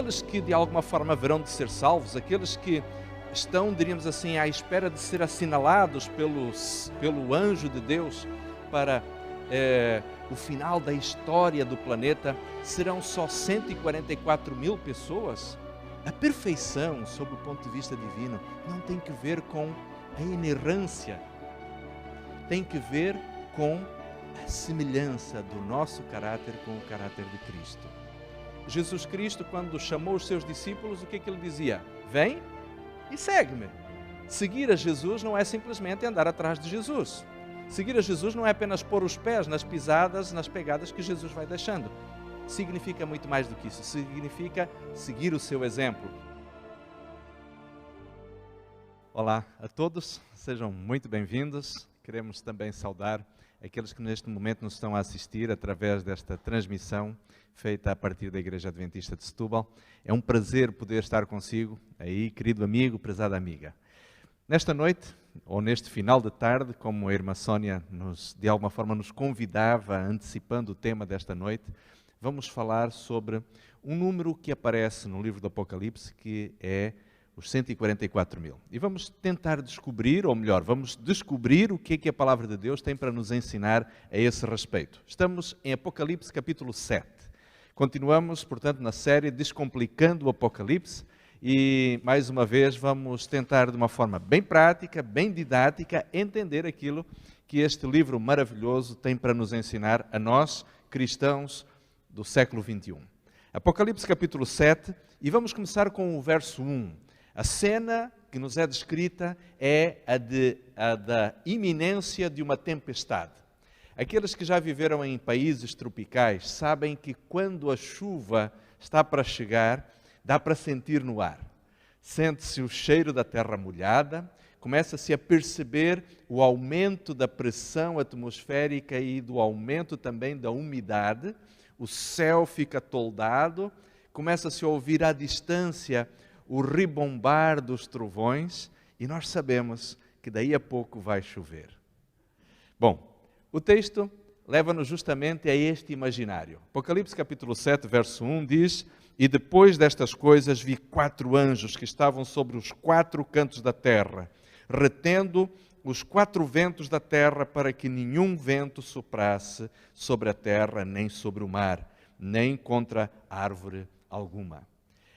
aqueles que de alguma forma haverão de ser salvos, aqueles que estão, diríamos assim, à espera de ser assinalados pelo anjo de Deus para o final da história do planeta, serão só 144 mil pessoas? A perfeição, sob o ponto de vista divino, não tem que ver com a inerrância, tem que ver com a semelhança do nosso caráter com o caráter de Cristo. Jesus Cristo, quando chamou os seus discípulos, o que é que ele dizia? Vem e segue-me. Seguir a Jesus não é simplesmente andar atrás de Jesus. Seguir a Jesus não é apenas pôr os pés nas pisadas, nas pegadas que Jesus vai deixando. Significa muito mais do que isso. Significa seguir o seu exemplo. Olá a todos, sejam muito bem-vindos. Queremos também saudar aqueles que neste momento nos estão a assistir através desta transmissão feita a partir da Igreja Adventista de Setúbal. É um prazer poder estar consigo aí, querido amigo, prezada amiga. Nesta noite, ou neste final de tarde, como a irmã Sónia de alguma forma nos convidava, antecipando o tema desta noite, vamos falar sobre um número que aparece no livro do Apocalipse, que é os 144 mil. E vamos tentar descobrir, ou melhor, vamos descobrir o que é que a Palavra de Deus tem para nos ensinar a esse respeito. Estamos em Apocalipse capítulo 7. Continuamos, portanto, na série Descomplicando o Apocalipse e, mais uma vez, vamos tentar de uma forma bem prática, bem didática, entender aquilo que este livro maravilhoso tem para nos ensinar a nós, cristãos do século XXI. Apocalipse capítulo 7, e vamos começar com o verso 1. A cena que nos é descrita é a da iminência de uma tempestade. Aqueles que já viveram em países tropicais sabem que quando a chuva está para chegar, dá para sentir no ar. Sente-se o cheiro da terra molhada, começa-se a perceber o aumento da pressão atmosférica e do aumento também da umidade. O céu fica toldado, começa-se a ouvir à distância o ribombar dos trovões e nós sabemos que daí a pouco vai chover. Bom, o texto leva-nos justamente a este imaginário. Apocalipse capítulo 7, verso 1 diz: E depois destas coisas vi 4 anjos que estavam sobre os 4 cantos da terra, retendo os 4 ventos da terra para que nenhum vento soprasse sobre a terra, nem sobre o mar, nem contra árvore alguma.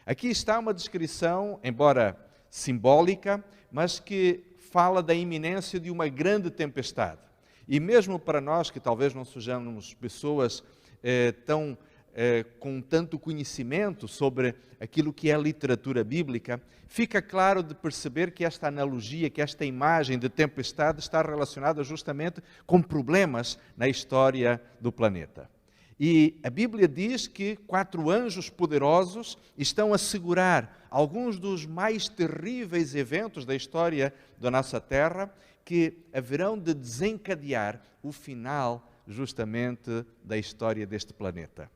Aqui está uma descrição, embora simbólica, mas que fala da iminência de uma grande tempestade. E mesmo para nós, que talvez não sejamos pessoas com tanto conhecimento sobre aquilo que é a literatura bíblica, fica claro de perceber que esta analogia, que esta imagem de tempestade está relacionada justamente com problemas na história do planeta. E a Bíblia diz que 4 anjos poderosos estão a segurar alguns dos mais terríveis eventos da história da nossa Terra, que haverão de desencadear o final justamente da história deste planeta.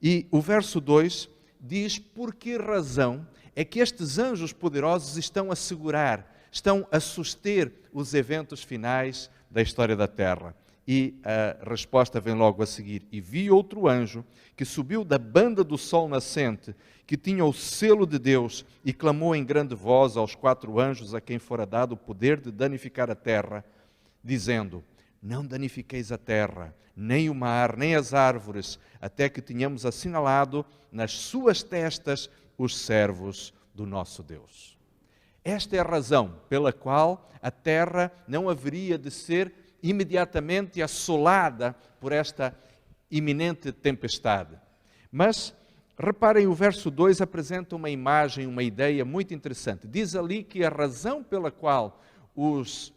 E o verso 2 diz por que razão é que estes anjos poderosos estão a segurar, estão a suster os eventos finais da história da Terra. E a resposta vem logo a seguir. E vi outro anjo que subiu da banda do sol nascente, que tinha o selo de Deus, e clamou em grande voz aos 4 anjos a quem fora dado o poder de danificar a terra, dizendo: Não danifiqueis a terra, nem o mar, nem as árvores, até que tenhamos assinalado nas suas testas os servos do nosso Deus. Esta é a razão pela qual a terra não haveria de ser imediatamente assolada por esta iminente tempestade. Mas, reparem, o verso 2 apresenta uma imagem, uma ideia muito interessante. Diz ali que a razão pela qual os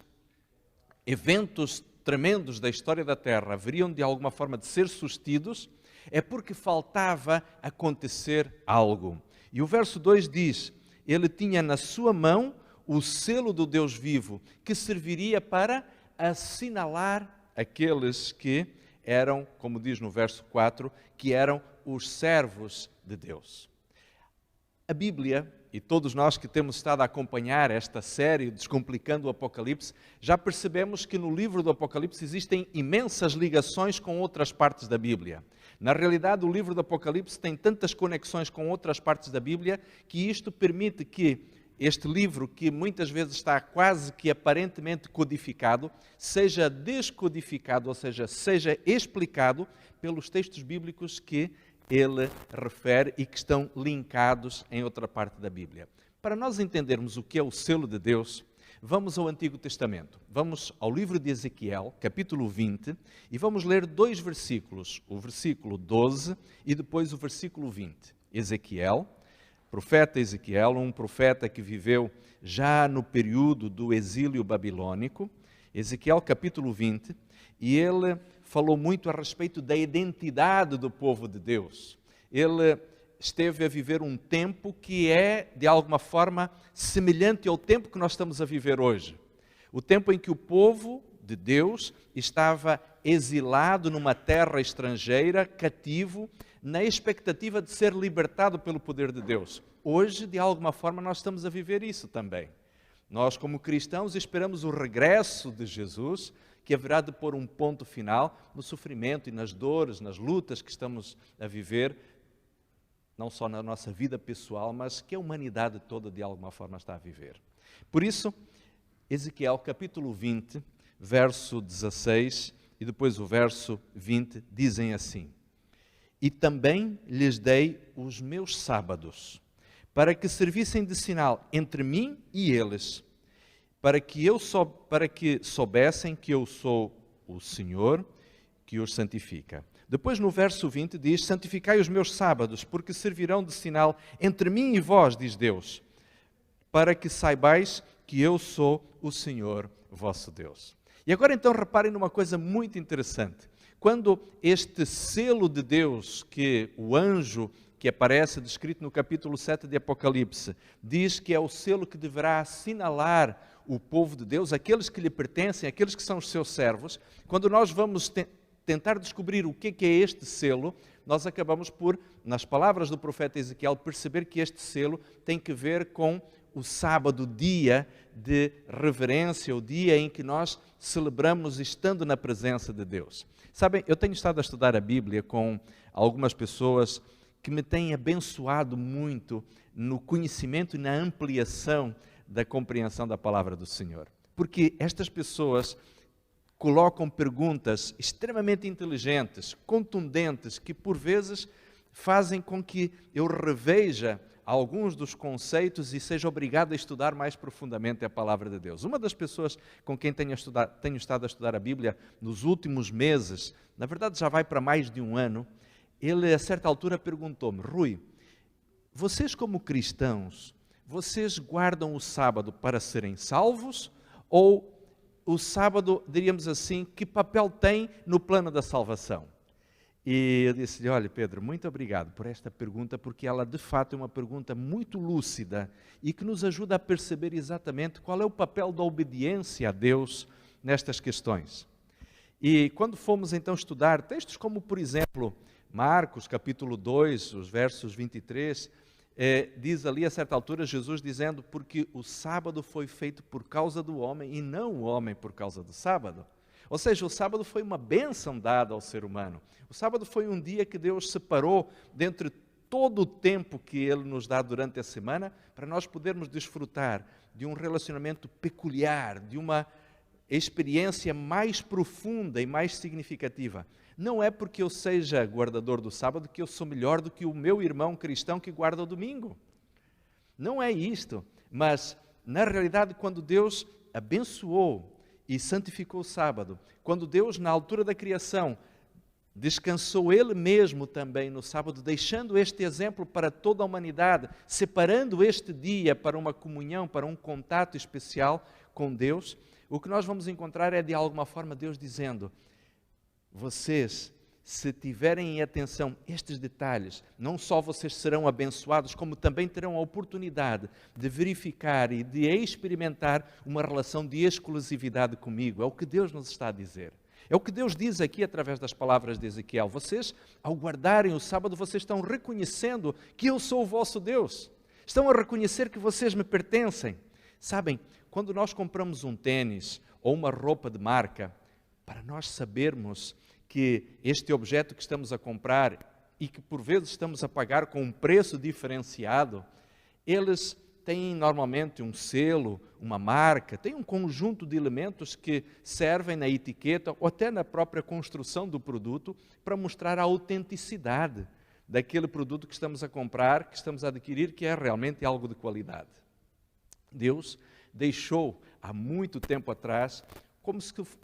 eventos tremendos da história da Terra haveriam de alguma forma de ser sustidos é porque faltava acontecer algo. E o verso 2 diz: ele tinha na sua mão o selo do Deus vivo, que serviria para assinalar aqueles que eram, como diz no verso 4, que eram os servos de Deus. A Bíblia, e todos nós que temos estado a acompanhar esta série Descomplicando o Apocalipse, já percebemos que no livro do Apocalipse existem imensas ligações com outras partes da Bíblia. Na realidade, o livro do Apocalipse tem tantas conexões com outras partes da Bíblia que isto permite que este livro, que muitas vezes está quase que aparentemente codificado, seja descodificado, ou seja explicado pelos textos bíblicos que ele refere e que estão linkados em outra parte da Bíblia. Para nós entendermos o que é o selo de Deus, vamos ao Antigo Testamento. Vamos ao livro de Ezequiel, capítulo 20, e vamos ler 2 versículos, o versículo 12 e depois o versículo 20. Ezequiel, profeta Ezequiel, um profeta que viveu já no período do exílio babilônico, Ezequiel capítulo 20, e ele falou muito a respeito da identidade do povo de Deus. Ele esteve a viver um tempo que é, de alguma forma, semelhante ao tempo que nós estamos a viver hoje. O tempo em que o povo de Deus estava exilado numa terra estrangeira, cativo, na expectativa de ser libertado pelo poder de Deus. Hoje, de alguma forma, nós estamos a viver isso também. Nós, como cristãos, esperamos o regresso de Jesus, que haverá de pôr um ponto final no sofrimento e nas dores, nas lutas que estamos a viver, não só na nossa vida pessoal, mas que a humanidade toda, de alguma forma, está a viver. Por isso, Ezequiel, capítulo 20, verso 16 e depois o verso 20, dizem assim: E também lhes dei os meus sábados, para que servissem de sinal entre mim e eles, para que soubessem que eu sou o Senhor que os santifica. Depois no verso 20 diz: Santificai os meus sábados, porque servirão de sinal entre mim e vós, diz Deus, para que saibais que eu sou o Senhor vosso Deus. E agora então reparem numa coisa muito interessante. Quando este selo de Deus, que o anjo que aparece descrito no capítulo 7 de Apocalipse, diz que é o selo que deverá assinalar o povo de Deus, aqueles que lhe pertencem, aqueles que são os seus servos, quando nós vamos tentar descobrir o que é este selo, nós acabamos por, nas palavras do profeta Ezequiel, perceber que este selo tem que ver com o sábado, dia de reverência, o dia em que nós celebramos estando na presença de Deus. Sabem, eu tenho estado a estudar a Bíblia com algumas pessoas que me têm abençoado muito no conhecimento e na ampliação da compreensão da palavra do Senhor. Porque estas pessoas colocam perguntas extremamente inteligentes, contundentes, que por vezes fazem com que eu reveja alguns dos conceitos e seja obrigado a estudar mais profundamente a palavra de Deus. Uma das pessoas com quem tenho estado a estudar a Bíblia nos últimos meses, na verdade já vai para mais de um ano, ele a certa altura perguntou-me: Rui, vocês como cristãos, vocês guardam o sábado para serem salvos ou o sábado, diríamos assim, que papel tem no plano da salvação? E eu disse-lhe: olha Pedro, muito obrigado por esta pergunta, porque ela de fato é uma pergunta muito lúcida e que nos ajuda a perceber exatamente qual é o papel da obediência a Deus nestas questões. E quando fomos então estudar textos como, por exemplo, Marcos capítulo 2, os versos 23, diz ali a certa altura Jesus dizendo: porque o sábado foi feito por causa do homem e não o homem por causa do sábado. Ou seja, o sábado foi uma bênção dada ao ser humano. O sábado foi um dia que Deus separou dentre todo o tempo que Ele nos dá durante a semana para nós podermos desfrutar de um relacionamento peculiar, de uma experiência mais profunda e mais significativa. Não é porque eu seja guardador do sábado que eu sou melhor do que o meu irmão cristão que guarda o domingo. Não é isto. Mas, na realidade, quando Deus abençoou e santificou o sábado, quando Deus, na altura da criação, descansou Ele mesmo também no sábado, deixando este exemplo para toda a humanidade, separando este dia para uma comunhão, para um contato especial com Deus, o que nós vamos encontrar é, de alguma forma, Deus dizendo: vocês, se tiverem em atenção estes detalhes, não só vocês serão abençoados, como também terão a oportunidade de verificar e de experimentar uma relação de exclusividade comigo. É o que Deus nos está a dizer. É o que Deus diz aqui através das palavras de Ezequiel. Vocês, ao guardarem o sábado, vocês estão reconhecendo que eu sou o vosso Deus. Estão a reconhecer que vocês me pertencem. Sabem, quando nós compramos um tênis ou uma roupa de marca, para nós sabermos que este objeto que estamos a comprar e que por vezes estamos a pagar com um preço diferenciado, eles têm normalmente um selo, uma marca, têm um conjunto de elementos que servem na etiqueta ou até na própria construção do produto para mostrar a autenticidade daquele produto que estamos a comprar, que estamos a adquirir, que é realmente algo de qualidade. Deus deixou há muito tempo atrás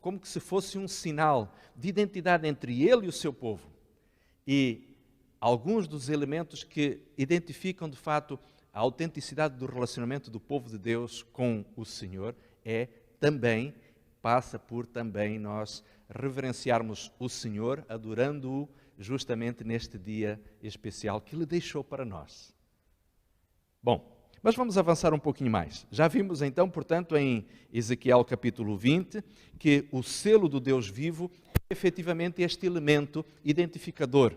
como que se fosse um sinal de identidade entre Ele e o seu povo. E alguns dos elementos que identificam de fato a autenticidade do relacionamento do povo de Deus com o Senhor passa por também nós reverenciarmos o Senhor, adorando-o justamente neste dia especial que Ele deixou para nós. Bom, mas vamos avançar um pouquinho mais. Já vimos então, portanto, em Ezequiel capítulo 20, que o selo do Deus vivo é efetivamente este elemento identificador.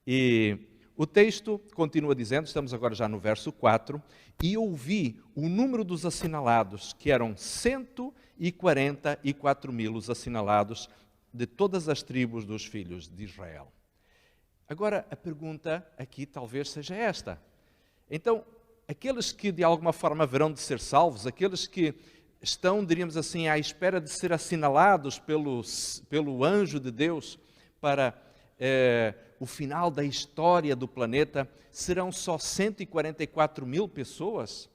E o texto continua dizendo, estamos agora já no verso 4, e ouvi o número dos assinalados, que eram 144 mil os assinalados de todas as tribos dos filhos de Israel. Agora, a pergunta aqui talvez seja esta. Então, aqueles que de alguma forma haverão de ser salvos, aqueles que estão, diríamos assim, à espera de ser assinalados pelo anjo de Deus para o final da história do planeta, serão só 144 mil pessoas?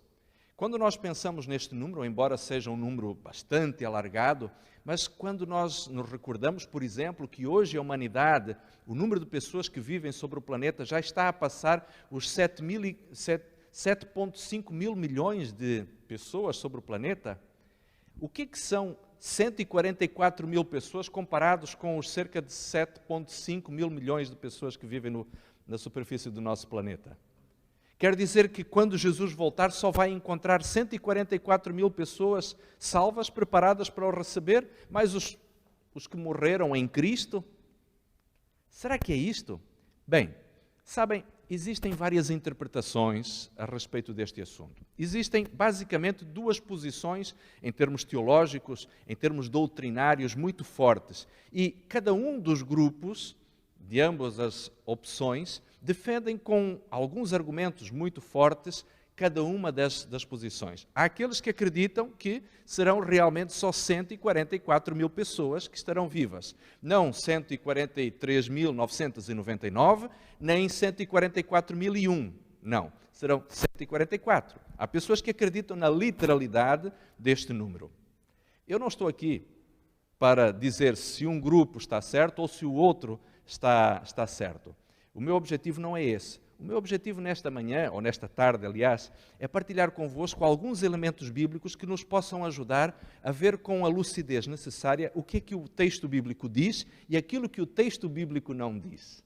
Quando nós pensamos neste número, embora seja um número bastante alargado, mas quando nós nos recordamos, por exemplo, que hoje a humanidade, o número de pessoas que vivem sobre o planeta já está a passar os 7,5 mil milhões de pessoas sobre o planeta, o que são 144 mil pessoas comparados com os cerca de 7,5 mil milhões de pessoas que vivem na superfície do nosso planeta? Quer dizer que quando Jesus voltar só vai encontrar 144 mil pessoas salvas, preparadas para o receber, mais os que morreram em Cristo? Será que é isto? Bem, sabem, existem várias interpretações a respeito deste assunto. Existem basicamente duas posições em termos teológicos, em termos doutrinários muito fortes. E cada um dos grupos, de ambas as opções, defendem com alguns argumentos muito fortes cada uma das posições. Há aqueles que acreditam que serão realmente só 144 mil pessoas que estarão vivas. Não 143.999, nem 144.001. Não, serão 144. Há pessoas que acreditam na literalidade deste número. Eu não estou aqui para dizer se um grupo está certo ou se o outro está certo. O meu objetivo não é esse. O meu objetivo nesta manhã, ou nesta tarde, aliás, é partilhar convosco alguns elementos bíblicos que nos possam ajudar a ver com a lucidez necessária o que é que o texto bíblico diz e aquilo que o texto bíblico não diz.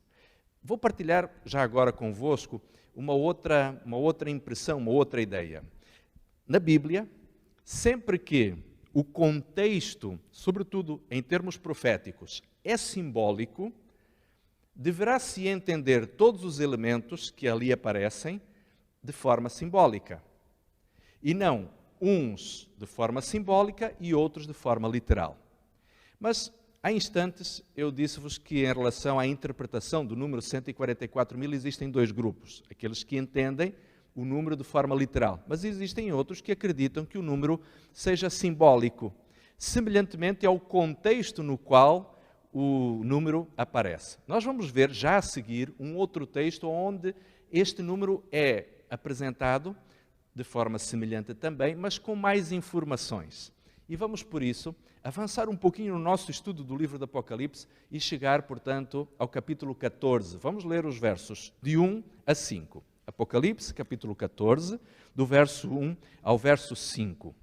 Vou partilhar já agora convosco uma outra impressão, uma outra ideia. Na Bíblia, sempre que o contexto, sobretudo em termos proféticos, é simbólico, deverá-se entender todos os elementos que ali aparecem de forma simbólica. E não uns de forma simbólica e outros de forma literal. Mas, há instantes, eu disse-vos que em relação à interpretação do número 144 mil existem dois grupos. Aqueles que entendem o número de forma literal. Mas existem outros que acreditam que o número seja simbólico, semelhantemente ao contexto no qual o número aparece. Nós vamos ver já a seguir um outro texto onde este número é apresentado de forma semelhante também, mas com mais informações. E vamos, por isso, avançar um pouquinho no nosso estudo do livro do Apocalipse e chegar, portanto, ao capítulo 14. Vamos ler os versos de 1 a 5. Apocalipse, capítulo 14, do verso 1 ao verso 5.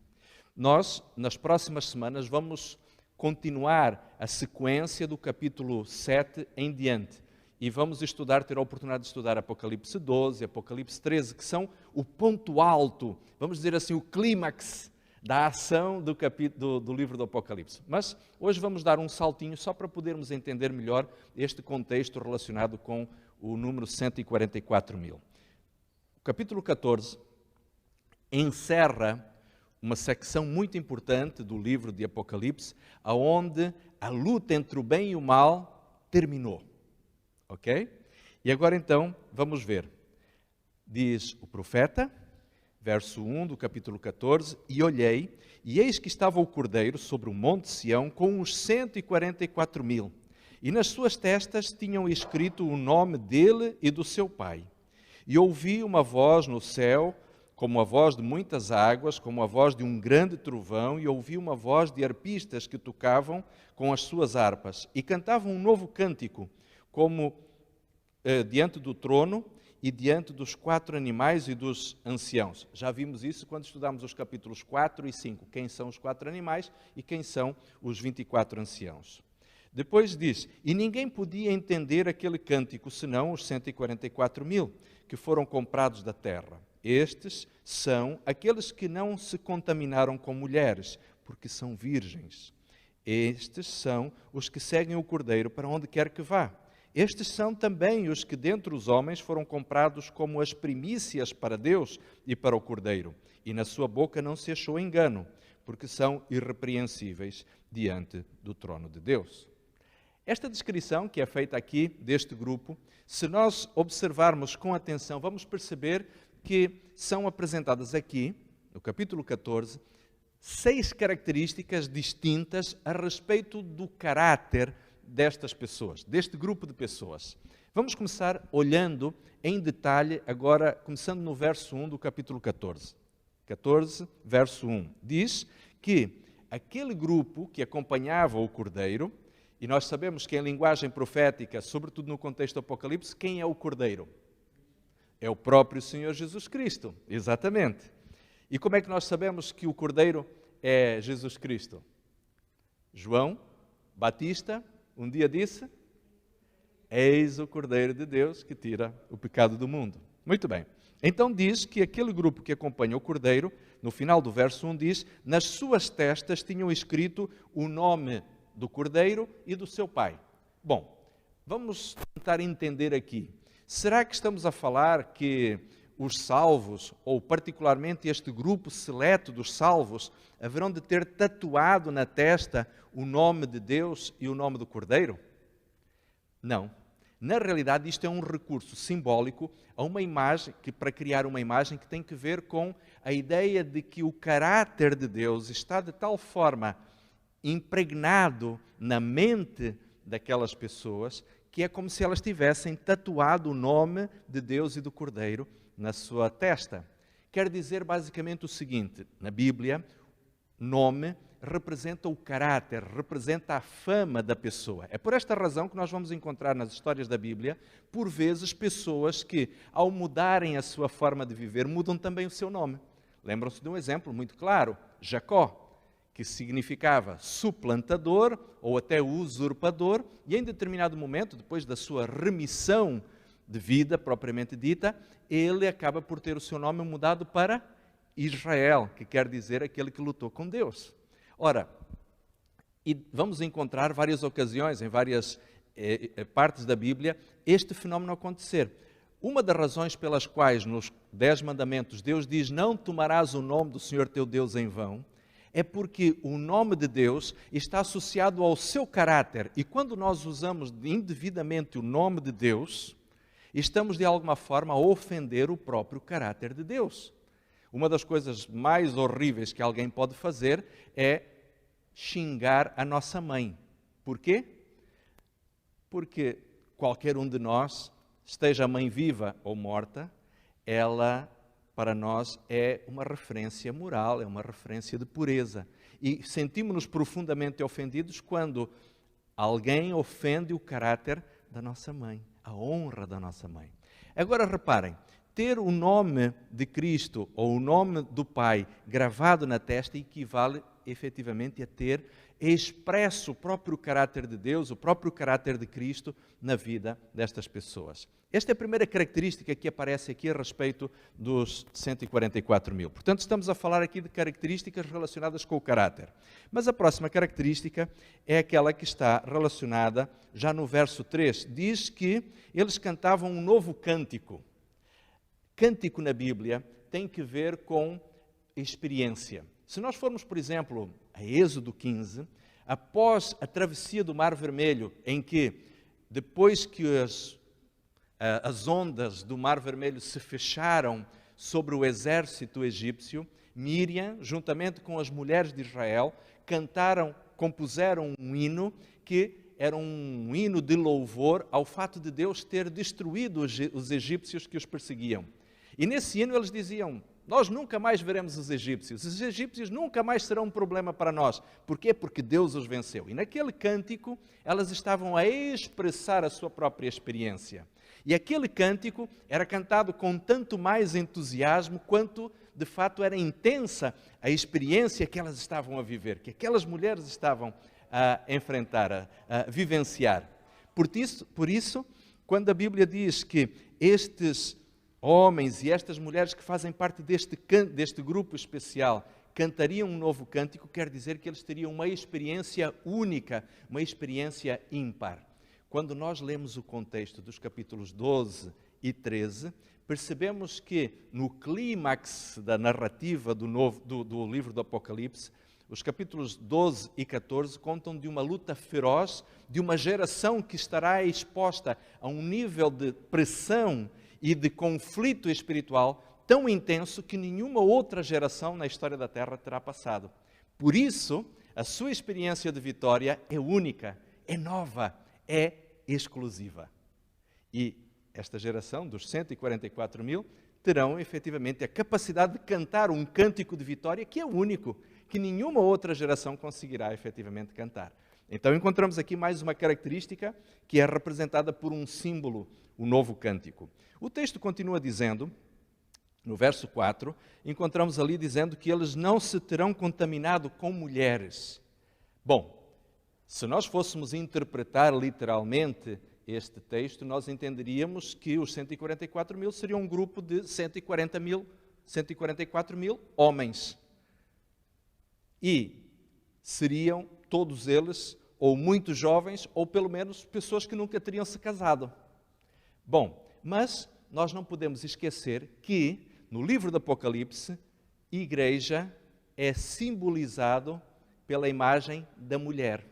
Nós, nas próximas semanas, vamos continuar a sequência do capítulo 7 em diante. E vamos ter a oportunidade de estudar Apocalipse 12, Apocalipse 13, que são o ponto alto, vamos dizer assim, o clímax da ação do livro do Apocalipse. Mas hoje vamos dar um saltinho só para podermos entender melhor este contexto relacionado com o número 144 mil. O capítulo 14 encerra uma secção muito importante do livro de Apocalipse, onde a luta entre o bem e o mal terminou. Ok? E agora então, vamos ver. Diz o profeta, verso 1 do capítulo 14, e olhei, e eis que estava o Cordeiro sobre o monte Sião com os 144.000, e nas suas testas tinham escrito o nome dele e do seu pai. E ouvi uma voz no céu, como a voz de muitas águas, como a voz de um grande trovão, e ouvi uma voz de arpistas que tocavam com as suas harpas, e cantavam um novo cântico, como diante do trono e diante dos 4 animais e dos anciãos. Já vimos isso quando estudamos os capítulos 4 e 5, quem são os 4 animais e quem são os 24 anciãos. Depois diz, e ninguém podia entender aquele cântico, senão os 144.000, que foram comprados da terra. Estes são aqueles que não se contaminaram com mulheres, porque são virgens. Estes são os que seguem o Cordeiro para onde quer que vá. Estes são também os que dentre os homens foram comprados como as primícias para Deus e para o Cordeiro. E na sua boca não se achou engano, porque são irrepreensíveis diante do trono de Deus. Esta descrição que é feita aqui deste grupo, se nós observarmos com atenção, vamos perceber que são apresentadas aqui, no capítulo 14, 6 características distintas a respeito do caráter destas pessoas, deste grupo de pessoas. Vamos começar olhando em detalhe, agora, começando no verso 1 do capítulo 14. 14, verso 1. Diz que aquele grupo que acompanhava o Cordeiro, e nós sabemos que em linguagem profética, sobretudo no contexto do Apocalipse, quem é o Cordeiro? É o próprio Senhor Jesus Cristo, exatamente. E como é que nós sabemos que o Cordeiro é Jesus Cristo? João Batista um dia disse, eis o Cordeiro de Deus que tira o pecado do mundo. Muito bem. Então diz que aquele grupo que acompanha o Cordeiro, no final do verso 1 diz, nas suas testas tinham escrito o nome do Cordeiro e do seu pai. Bom, vamos tentar entender aqui. Será que estamos a falar que os salvos, ou particularmente este grupo seleto dos salvos, haverão de ter tatuado na testa o nome de Deus e o nome do Cordeiro? Não. Na realidade, isto é um recurso simbólico a uma imagem, para criar uma imagem que tem que ver com a ideia de que o caráter de Deus está de tal forma impregnado na mente daquelas pessoas que é como se elas tivessem tatuado o nome de Deus e do Cordeiro na sua testa. Quer dizer basicamente o seguinte, na Bíblia, nome representa o caráter, representa a fama da pessoa. É por esta razão que nós vamos encontrar nas histórias da Bíblia, por vezes, pessoas que, ao mudarem a sua forma de viver, mudam também o seu nome. Lembram-se de um exemplo muito claro, Jacó, que significava suplantador ou até usurpador, e em determinado momento, depois da sua remissão de vida propriamente dita, ele acaba por ter o seu nome mudado para Israel, que quer dizer aquele que lutou com Deus. Ora, e vamos encontrar várias ocasiões, em várias partes da Bíblia, este fenómeno acontecer. Uma das razões pelas quais nos 10 mandamentos Deus diz não tomarás o nome do Senhor teu Deus em vão, é porque o nome de Deus está associado ao seu caráter. E quando nós usamos indevidamente o nome de Deus, estamos de alguma forma a ofender o próprio caráter de Deus. Uma das coisas mais horríveis que alguém pode fazer é xingar a nossa mãe. Por quê? Porque qualquer um de nós, esteja a mãe viva ou morta, ela, para nós, é uma referência moral, é uma referência de pureza. E sentimos-nos profundamente ofendidos quando alguém ofende o caráter da nossa mãe, a honra da nossa mãe. Agora reparem, ter o nome de Cristo ou o nome do Pai gravado na testa equivale efetivamente a ter expresso o próprio caráter de Deus, o próprio caráter de Cristo na vida destas pessoas. Esta é a primeira característica que aparece aqui a respeito dos 144.000. Portanto, estamos a falar aqui de características relacionadas com o caráter. Mas a próxima característica é aquela que está relacionada já no verso 3. Diz que eles cantavam um novo cântico. Cântico na Bíblia tem que ver com experiência. Se nós formos, por exemplo, a Êxodo 15, após a travessia do Mar Vermelho, em que, depois que as ondas do Mar Vermelho se fecharam sobre o exército egípcio, Míriam, juntamente com as mulheres de Israel, compuseram um hino que era um hino de louvor ao fato de Deus ter destruído os egípcios que os perseguiam. E nesse hino eles diziam: nós nunca mais veremos os egípcios nunca mais serão um problema para nós. Porquê? Porque Deus os venceu. E naquele cântico elas estavam a expressar a sua própria experiência. E aquele cântico era cantado com tanto mais entusiasmo quanto, de fato, era intensa a experiência que elas estavam a viver, que aquelas mulheres estavam a enfrentar, a vivenciar. Por isso, quando a Bíblia diz que estes homens e estas mulheres que fazem parte deste grupo especial cantariam um novo cântico, quer dizer que eles teriam uma experiência única, uma experiência ímpar. Quando nós lemos o contexto dos capítulos 12 e 13, percebemos que no clímax da narrativa do livro do Apocalipse, os capítulos 12 e 14 contam de uma luta feroz, de uma geração que estará exposta a um nível de pressão e de conflito espiritual tão intenso que nenhuma outra geração na história da Terra terá passado. Por isso, a sua experiência de vitória é única, é nova, é exclusiva. E esta geração dos 144 mil terão efetivamente a capacidade de cantar um cântico de vitória que é único, que nenhuma outra geração conseguirá efetivamente cantar. Então encontramos aqui mais uma característica que é representada por um símbolo, o novo cântico. O texto continua dizendo, no verso 4, encontramos ali dizendo que eles não se terão contaminado com mulheres. Bom, se nós fôssemos interpretar literalmente este texto, nós entenderíamos que os 144 mil seriam um grupo de 144 mil homens. E seriam todos eles ou muito jovens, ou pelo menos pessoas que nunca teriam se casado. Bom, mas nós não podemos esquecer que no livro do Apocalipse, igreja é simbolizado pela imagem da mulher.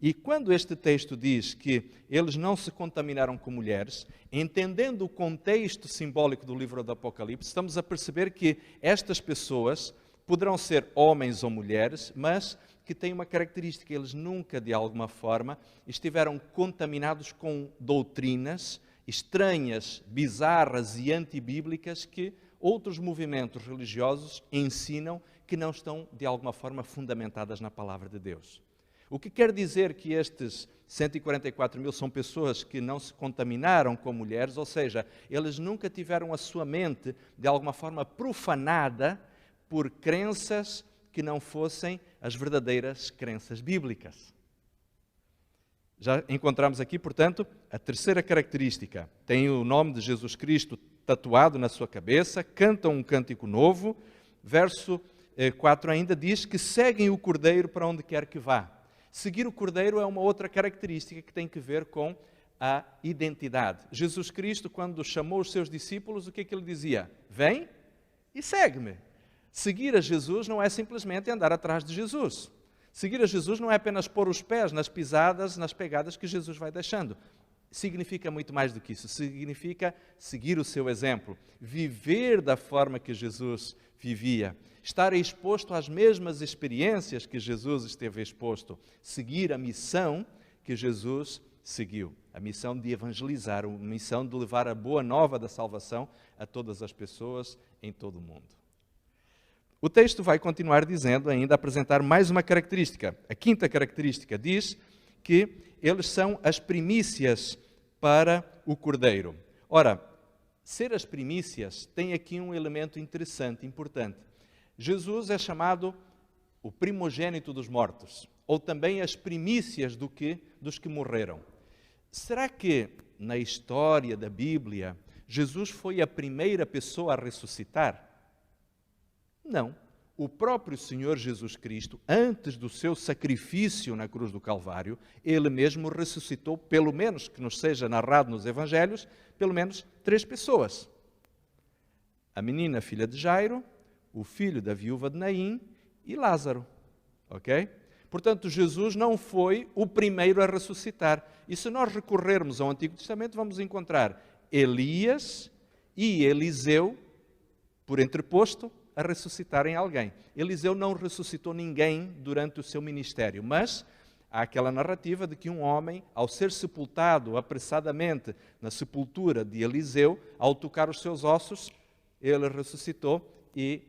E quando este texto diz que eles não se contaminaram com mulheres, entendendo o contexto simbólico do livro do Apocalipse, estamos a perceber que estas pessoas poderão ser homens ou mulheres, mas que têm uma característica: eles nunca, de alguma forma, estiveram contaminados com doutrinas estranhas, bizarras e antibíblicas que outros movimentos religiosos ensinam que não estão, de alguma forma, fundamentadas na palavra de Deus. O que quer dizer que estes 144 mil são pessoas que não se contaminaram com mulheres, ou seja, eles nunca tiveram a sua mente, de alguma forma, profanada por crenças que não fossem as verdadeiras crenças bíblicas. Já encontramos aqui, portanto, a terceira característica. Tem o nome de Jesus Cristo tatuado na sua cabeça, cantam um cântico novo. Verso 4 ainda diz que seguem o Cordeiro para onde quer que vá. Seguir o Cordeiro é uma outra característica que tem que ver com a identidade. Jesus Cristo, quando chamou os seus discípulos, o que é que ele dizia? Vem e segue-me. Seguir a Jesus não é simplesmente andar atrás de Jesus. Seguir a Jesus não é apenas pôr os pés nas pisadas, nas pegadas que Jesus vai deixando. Significa muito mais do que isso. Significa seguir o seu exemplo, viver da forma que Jesus vivia, estar exposto às mesmas experiências que Jesus esteve exposto, seguir a missão que Jesus seguiu, a missão de evangelizar, a missão de levar a boa nova da salvação a todas as pessoas em todo o mundo. O texto vai continuar dizendo, ainda apresentar mais uma característica. A quinta característica diz que eles são as primícias para o Cordeiro. Ora, ser as primícias tem aqui um elemento interessante, importante. Jesus é chamado o primogênito dos mortos, ou também as primícias dos que morreram. Será que na história da Bíblia Jesus foi a primeira pessoa a ressuscitar? Não. O próprio Senhor Jesus Cristo, antes do seu sacrifício na cruz do Calvário, Ele mesmo ressuscitou, pelo menos que nos seja narrado nos Evangelhos, pelo menos 3 pessoas. A menina filha de Jairo, o filho da viúva de Naim e Lázaro. Ok? Portanto, Jesus não foi o primeiro a ressuscitar. E se nós recorrermos ao Antigo Testamento, vamos encontrar Elias e Eliseu, por entreposto, a ressuscitarem alguém. Eliseu não ressuscitou ninguém durante o seu ministério, mas há aquela narrativa de que um homem, ao ser sepultado apressadamente na sepultura de Eliseu, ao tocar os seus ossos, ele ressuscitou e,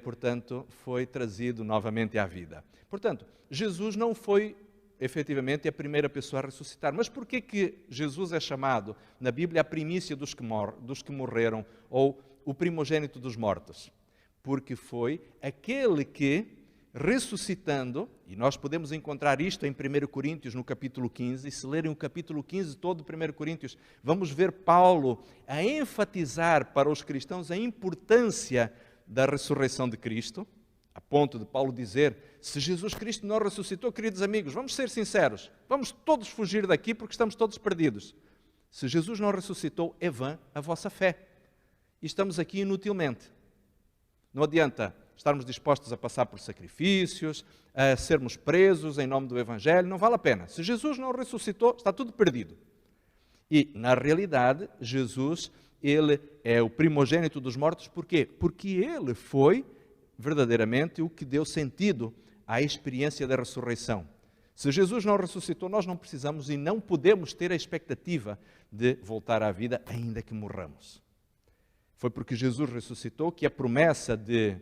portanto, foi trazido novamente à vida. Portanto, Jesus não foi efetivamente a primeira pessoa a ressuscitar. Mas por que Jesus é chamado na Bíblia a primícia dos que morreram, ou o primogênito dos mortos? Porque foi aquele que, ressuscitando, e nós podemos encontrar isto em 1 Coríntios, no capítulo 15, e se lerem o capítulo 15 todo de 1 Coríntios, vamos ver Paulo a enfatizar para os cristãos a importância da ressurreição de Cristo, a ponto de Paulo dizer, se Jesus Cristo não ressuscitou, queridos amigos, vamos ser sinceros, vamos todos fugir daqui porque estamos todos perdidos. Se Jesus não ressuscitou, é vã a vossa fé. E estamos aqui inutilmente. Não adianta estarmos dispostos a passar por sacrifícios, a sermos presos em nome do Evangelho, não vale a pena. Se Jesus não ressuscitou, está tudo perdido. E, na realidade, Jesus, ele é o primogênito dos mortos, por quê? Porque ele foi verdadeiramente o que deu sentido à experiência da ressurreição. Se Jesus não ressuscitou, nós não precisamos e não podemos ter a expectativa de voltar à vida, ainda que morramos. Foi porque Jesus ressuscitou que a promessa de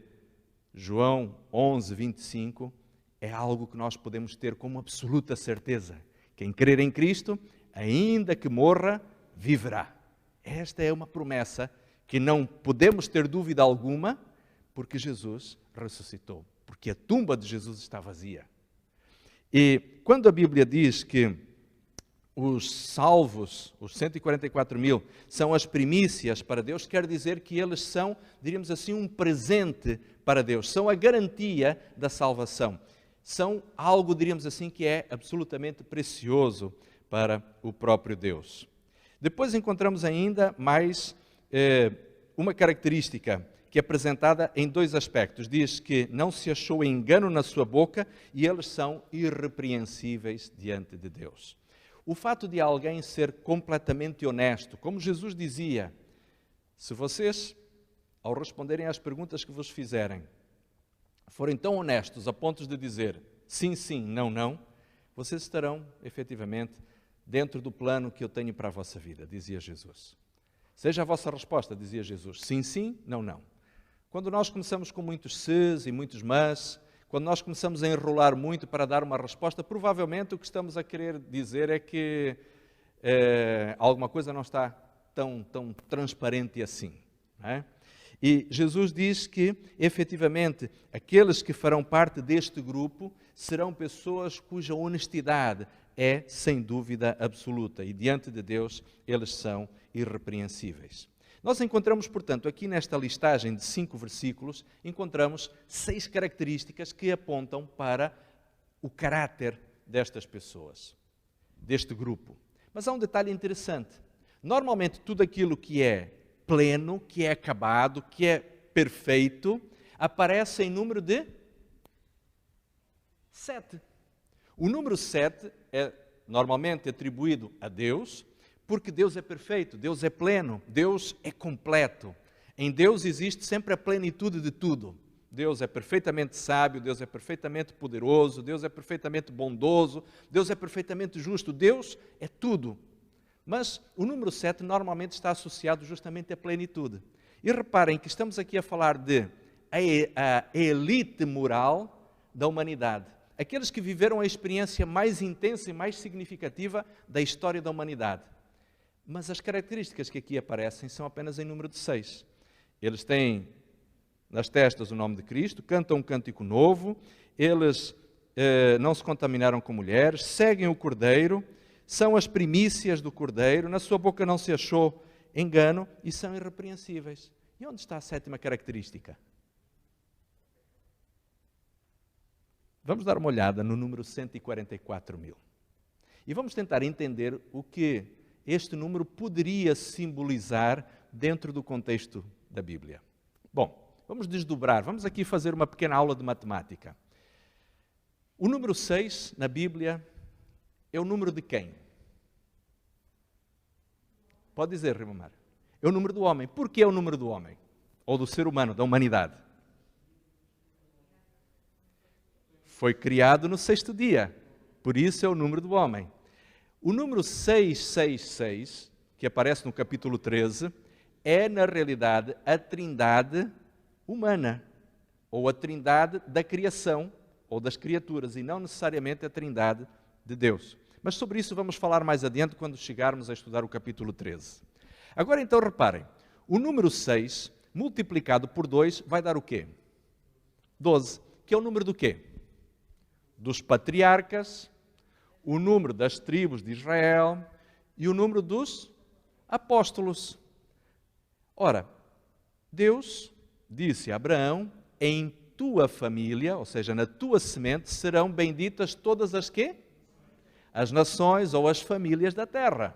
João 11, 25 é algo que nós podemos ter como absoluta certeza. Quem crer em Cristo, ainda que morra, viverá. Esta é uma promessa que não podemos ter dúvida alguma, porque Jesus ressuscitou, porque a tumba de Jesus está vazia. E quando a Bíblia diz que os salvos, os 144 mil, são as primícias para Deus, quer dizer que eles são, diríamos assim, um presente para Deus, são a garantia da salvação. São algo, diríamos assim, que é absolutamente precioso para o próprio Deus. Depois encontramos ainda mais uma característica que é apresentada em dois aspectos. Diz que não se achou engano na sua boca e eles são irrepreensíveis diante de Deus. O fato de alguém ser completamente honesto, como Jesus dizia, se vocês, ao responderem às perguntas que vos fizerem, forem tão honestos a ponto de dizer sim, sim, não, não, vocês estarão, efetivamente, dentro do plano que eu tenho para a vossa vida, dizia Jesus. Seja a vossa resposta, dizia Jesus, sim, sim, não, não. Quando nós começamos com muitos sês e muitos mas, quando nós começamos a enrolar muito para dar uma resposta, provavelmente o que estamos a querer dizer é que alguma coisa não está tão transparente assim. Não é? E Jesus diz que, efetivamente, aqueles que farão parte deste grupo serão pessoas cuja honestidade é, sem dúvida, absoluta. E diante de Deus, eles são irrepreensíveis. Nós encontramos, portanto, aqui nesta listagem de 5 versículos, encontramos 6 características que apontam para o caráter destas pessoas, deste grupo. Mas há um detalhe interessante. Normalmente, tudo aquilo que é pleno, que é acabado, que é perfeito, aparece em número de 7. O número 7 é normalmente atribuído a Deus, porque Deus é perfeito, Deus é pleno, Deus é completo. Em Deus existe sempre a plenitude de tudo. Deus é perfeitamente sábio, Deus é perfeitamente poderoso, Deus é perfeitamente bondoso, Deus é perfeitamente justo, Deus é tudo. Mas o número 7 normalmente está associado justamente à plenitude. E reparem que estamos aqui a falar de a elite moral da humanidade. Aqueles que viveram a experiência mais intensa e mais significativa da história da humanidade. Mas as características que aqui aparecem são apenas em número de 6. Eles têm nas testas o nome de Cristo, cantam um cântico novo, eles não se contaminaram com mulheres, seguem o Cordeiro, são as primícias do Cordeiro, na sua boca não se achou engano e são irrepreensíveis. E onde está a 7ª característica? Vamos dar uma olhada no número 144 mil. E vamos tentar entender o que este número poderia simbolizar dentro do contexto da Bíblia. Bom, vamos desdobrar, vamos aqui fazer uma pequena aula de matemática. O número 6 na Bíblia é o número de quem? Pode dizer, Ribamar. É o número do homem. Por que é o número do homem? Ou do ser humano, da humanidade? Foi criado no 6º dia. Por isso é o número do homem. O número 666, que aparece no capítulo 13, é, na realidade, a trindade humana. Ou a trindade da criação, ou das criaturas, e não necessariamente a trindade de Deus. Mas sobre isso vamos falar mais adiante quando chegarmos a estudar o capítulo 13. Agora então reparem, o número 6 multiplicado por 2 vai dar o quê? 12, que é o número do quê? Dos patriarcas, o número das tribos de Israel e o número dos apóstolos. Ora, Deus disse a Abraão, em tua família, ou seja, na tua semente, serão benditas todas as quê? As nações ou as famílias da terra.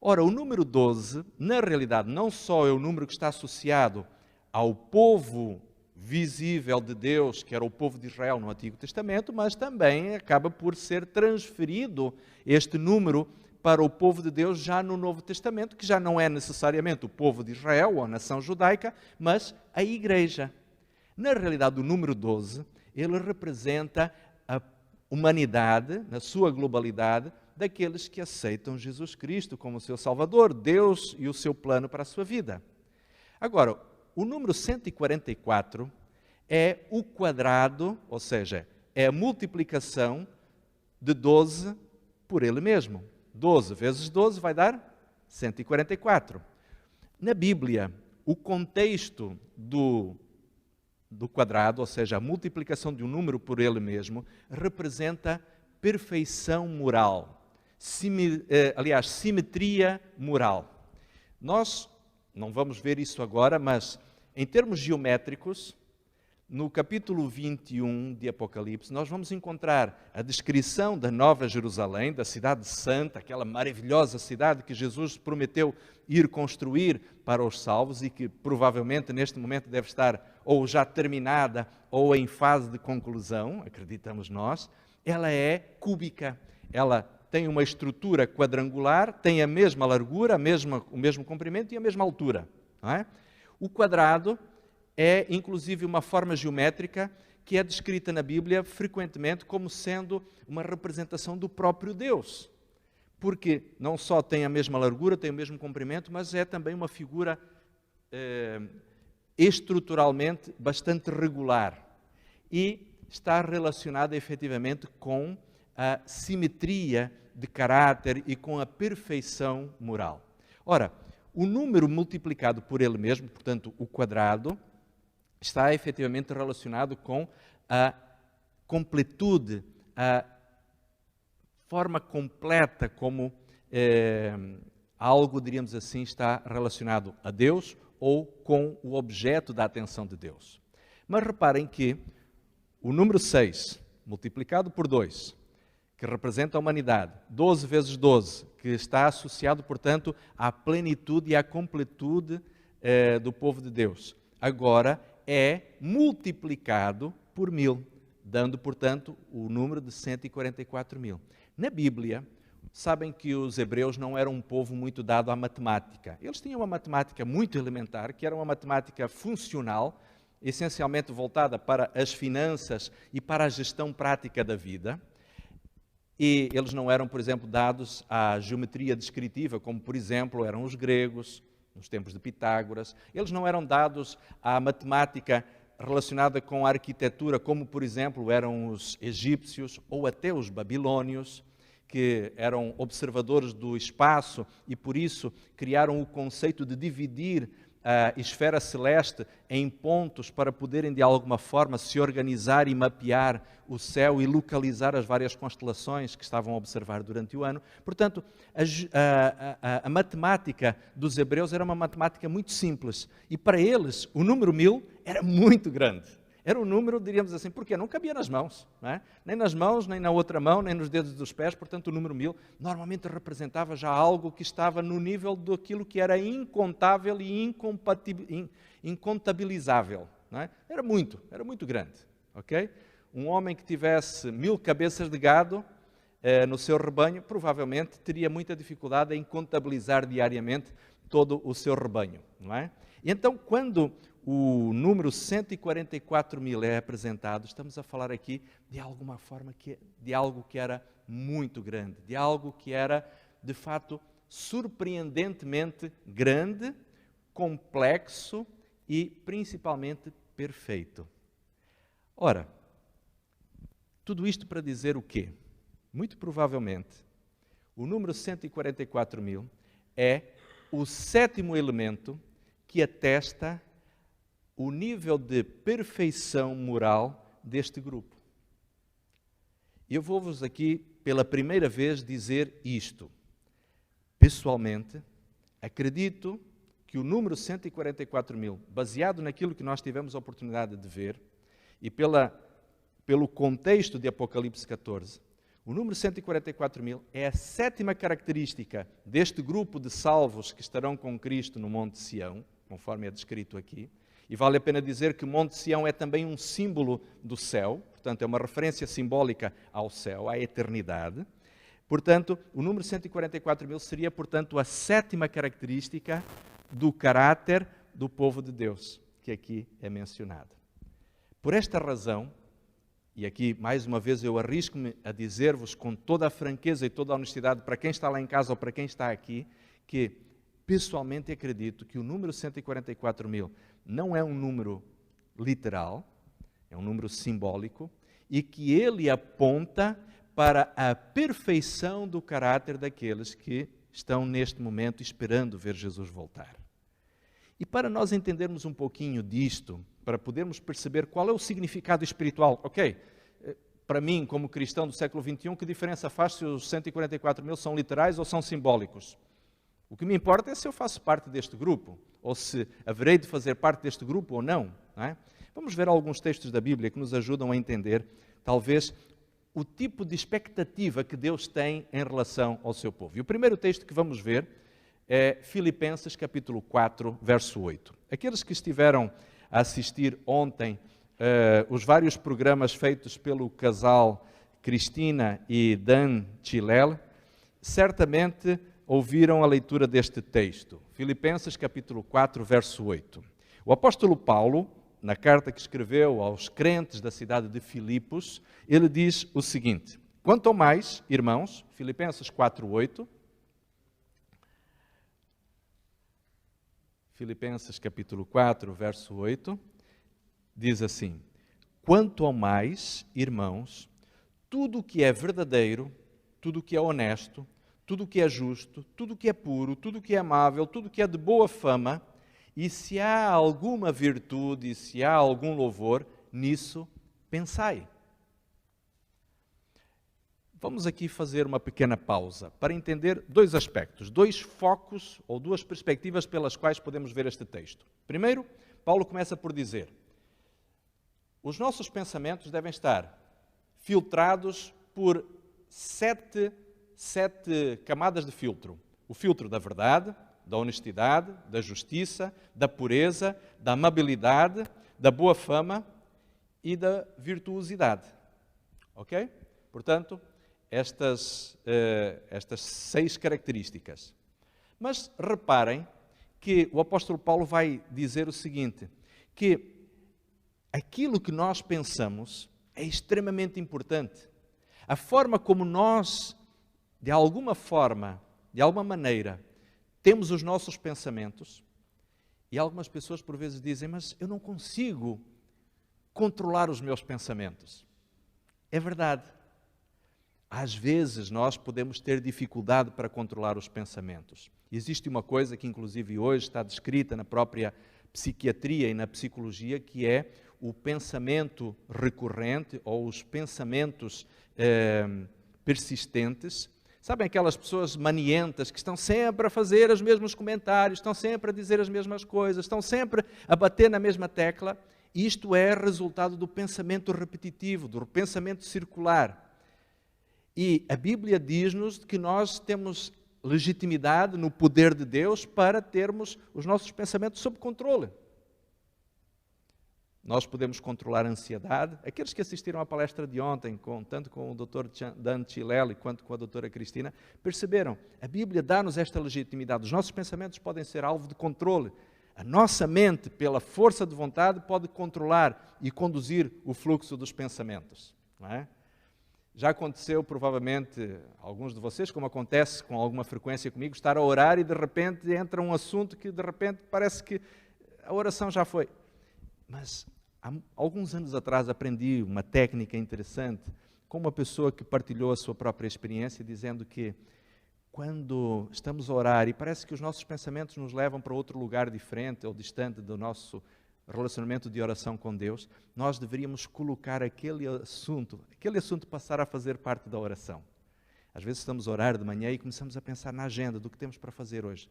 Ora, o número 12, na realidade, não só é o número que está associado ao povo visível de Deus, que era o povo de Israel no Antigo Testamento, mas também acaba por ser transferido este número para o povo de Deus já no Novo Testamento, que já não é necessariamente o povo de Israel ou a nação judaica, mas a igreja. Na realidade, o número 12, ele representa a humanidade, na sua globalidade, daqueles que aceitam Jesus Cristo como seu Salvador, Deus e o seu plano para a sua vida. Agora, o número 144 é o quadrado, ou seja, é a multiplicação de 12 por ele mesmo. 12 vezes 12 vai dar 144. Na Bíblia, o contexto do quadrado, ou seja, a multiplicação de um número por ele mesmo, representa perfeição moral. Simetria moral. Nós não vamos ver isso agora, mas em termos geométricos, no capítulo 21 de Apocalipse, nós vamos encontrar a descrição da Nova Jerusalém, da cidade santa, aquela maravilhosa cidade que Jesus prometeu ir construir para os salvos e que provavelmente neste momento deve estar ou já terminada ou em fase de conclusão, acreditamos nós. Ela é cúbica, ela tem uma estrutura quadrangular, tem a mesma largura, o mesmo comprimento e a mesma altura. Não é? O quadrado é, inclusive, uma forma geométrica que é descrita na Bíblia frequentemente como sendo uma representação do próprio Deus. Porque não só tem a mesma largura, tem o mesmo comprimento, mas é também uma figura estruturalmente bastante regular. E está relacionada efetivamente com a simetria de caráter e com a perfeição moral. Ora, o número multiplicado por ele mesmo, portanto, o quadrado, está efetivamente relacionado com a completude, a forma completa como algo, diríamos assim, está relacionado a Deus ou com o objeto da atenção de Deus. Mas reparem que o número 6, multiplicado por 2, que representa a humanidade, 12 vezes 12, que está associado, portanto, à plenitude e à completude do povo de Deus, agora é multiplicado por 1000, dando, portanto, o número de 144.000. Na Bíblia, sabem que os hebreus não eram um povo muito dado à matemática. Eles tinham uma matemática muito elementar, que era uma matemática funcional, essencialmente voltada para as finanças e para a gestão prática da vida. E eles não eram, por exemplo, dados à geometria descritiva, como, por exemplo, eram os gregos, nos tempos de Pitágoras. Eles não eram dados à matemática relacionada com a arquitetura, como, por exemplo, eram os egípcios ou até os babilônios, que eram observadores do espaço e, por isso, criaram o conceito de dividir a esfera celeste em pontos para poderem, de alguma forma, se organizar e mapear o céu e localizar as várias constelações que estavam a observar durante o ano. Portanto, a matemática dos hebreus era uma matemática muito simples e, para eles, o número 1000 era muito grande. Era um número, diríamos assim, porque não cabia nas mãos, não é? Nem nas mãos, nem na outra mão, nem nos dedos dos pés. Portanto, o número 1000 normalmente representava já algo que estava no nível daquilo que era incontável e incontabilizável. não é? Era muito grande, ok? Um homem que tivesse 1000 cabeças de gado no seu rebanho, provavelmente teria muita dificuldade em contabilizar diariamente todo o seu rebanho, não é? E então, quando o número 144.000 é apresentado, estamos a falar aqui de alguma forma de algo que era muito grande, de algo que era, de fato, surpreendentemente grande, complexo e, principalmente, perfeito. Ora, tudo isto para dizer o quê? Muito provavelmente, o número 144.000 é o 7º elemento que atesta o nível de perfeição moral deste grupo. Eu vou-vos aqui, pela primeira vez, dizer isto. Pessoalmente, acredito que o número 144.000, baseado naquilo que nós tivemos a oportunidade de ver, e pelo contexto de Apocalipse 14, o número 144.000 é a 7ª característica deste grupo de salvos que estarão com Cristo no Monte Sião, conforme é descrito aqui. E vale a pena dizer que o Monte Sião é também um símbolo do céu, portanto é uma referência simbólica ao céu, à eternidade. Portanto, o número 144.000 seria, portanto, a 7ª característica do caráter do povo de Deus, que aqui é mencionado. Por esta razão, e aqui mais uma vez eu arrisco-me a dizer-vos com toda a franqueza e toda a honestidade para quem está lá em casa ou para quem está aqui, que pessoalmente acredito que o número 144.000 não é um número literal, é um número simbólico, e que ele aponta para a perfeição do caráter daqueles que estão neste momento esperando ver Jesus voltar. E para nós entendermos um pouquinho disto, para podermos perceber qual é o significado espiritual, ok, para mim, como cristão do século XXI, que diferença faz se os 144.000 são literais ou são simbólicos? O que me importa é se eu faço parte deste grupo, ou se haverei de fazer parte deste grupo ou não, não é? Vamos ver alguns textos da Bíblia que nos ajudam a entender, talvez, o tipo de expectativa que Deus tem em relação ao seu povo. E o primeiro texto que vamos ver é Filipenses capítulo 4, verso 8. Aqueles que estiveram a assistir ontem os vários programas feitos pelo casal Cristina e Dan Chilel, certamente ouviram a leitura deste texto. Filipenses capítulo 4, verso 8. O apóstolo Paulo, na carta que escreveu aos crentes da cidade de Filipos, ele diz o seguinte: quanto ao mais, irmãos, Filipenses 4, 8, Filipenses capítulo 4, verso 8, diz assim: quanto ao mais, irmãos, tudo o que é verdadeiro, tudo o que é honesto, tudo o que é justo, tudo o que é puro, tudo o que é amável, tudo o que é de boa fama, e se há alguma virtude, e se há algum louvor, nisso pensai. Vamos aqui fazer uma pequena pausa para entender dois aspectos, dois focos ou duas perspectivas pelas quais podemos ver este texto. Primeiro, Paulo começa por dizer: os nossos pensamentos devem estar filtrados por sete camadas de filtro. O filtro da verdade, da honestidade, da justiça, da pureza, da amabilidade, da boa fama e da virtuosidade. Ok? Portanto, estas 6 características. Mas reparem que o apóstolo Paulo vai dizer o seguinte, que aquilo que nós pensamos é extremamente importante. A forma como nós, de alguma forma, de alguma maneira, temos os nossos pensamentos, e algumas pessoas por vezes dizem, mas eu não consigo controlar os meus pensamentos. É verdade. Às vezes nós podemos ter dificuldade para controlar os pensamentos. Existe uma coisa que inclusive hoje está descrita na própria psiquiatria e na psicologia, que é o pensamento recorrente ou os pensamentos persistentes. Sabem aquelas pessoas manientas que estão sempre a fazer os mesmos comentários, estão sempre a dizer as mesmas coisas, estão sempre a bater na mesma tecla? Isto é resultado do pensamento repetitivo, do pensamento circular. E a Bíblia diz-nos que nós temos legitimidade no poder de Deus para termos os nossos pensamentos sob controle. nós podemos controlar a ansiedade. Aqueles que assistiram à palestra de ontem, tanto com o Dr. Dan Chilelli quanto com a doutora Cristina, perceberam, a Bíblia dá-nos esta legitimidade. Os nossos pensamentos podem ser alvo de controle. A nossa mente, pela força de vontade, pode controlar e conduzir o fluxo dos pensamentos. Não é? Já aconteceu, provavelmente, alguns de vocês, como acontece com alguma frequência comigo, estar a orar e de repente entra um assunto que de repente parece que a oração já foi. Mas há alguns anos atrás aprendi uma técnica interessante com uma pessoa que partilhou a sua própria experiência, dizendo que quando estamos a orar e parece que os nossos pensamentos nos levam para outro lugar diferente ou distante do nosso relacionamento de oração com Deus, nós deveríamos colocar aquele assunto passar a fazer parte da oração. Às vezes estamos a orar de manhã e começamos a pensar na agenda do que temos para fazer hoje